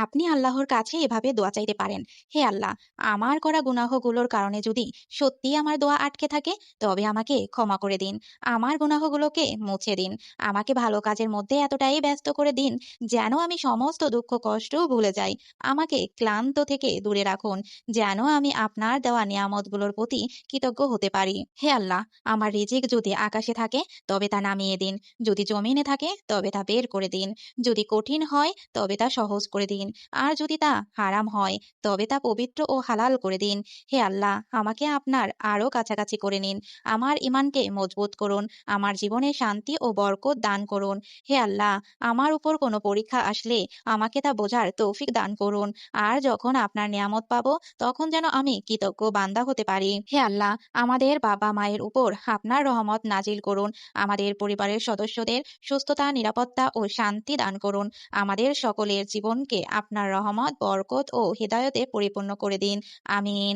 আপনি আল্লাহর কাছে এভাবে দোয়া চাইতে পারেন, হে আল্লাহ, আমার করা গুনাহগুলোর কারণে যদি সত্যিই আমার দোয়া আটকে থাকে, তবে আমাকে ক্ষমা করে দিন। আমার গুনাহগুলোকে মুছে দিন। আমাকে ভালো কাজের মধ্যে এতটাই ব্যস্ত করে দিন, যেন আমি সমস্ত দুঃখ কষ্ট ভুলে যাই। আমাকে ক্লান্ত থেকে দূরে রাখুন, যেন আমি আপনার দেওয়া নিয়ামতগুলোর প্রতি কৃতজ্ঞ হতে পারি। হে আল্লাহ, আমার রিজিক যদি আকাশে থাকে, তবে তা নামিয়ে দিন। যদি জমিনে থাকে, তবে তা বের করে দিন। যদি কঠিন হয়, তবে তা সহজ করে দিন। আর যদি তা হারাম হয়, তবে তা পবিত্র ও হালাল করে দিন। হে আল্লাহ, আমাকে আপনার আরো কাছাকাছি করে নিন। আমার ঈমানকে মজবুত করুন। আমার জীবনে শান্তি ও বরকত দান করুন। হে আল্লাহ, আমার উপর কোনো পরীক্ষা আসলে আমাকে তা বোঝার তৌফিক দান করুন। আর যখন আপনার নিয়ামত পাবো, তখন যেন আমি কৃতজ্ঞ বান্দা হতে পারি। হে আল্লাহ, আমাদের বাবা মায়ের উপর আপনার রহমত নাজিল করুন। আমাদের পরিবারের সদস্যদের সুস্থতা, নিরাপত্তা ও শান্তি দান করুন। আমাদের সকলের জীবনকে আপনার রহমত, বরকত ও হিদায়তে পরিপূর্ণ করে দিন। আমিন।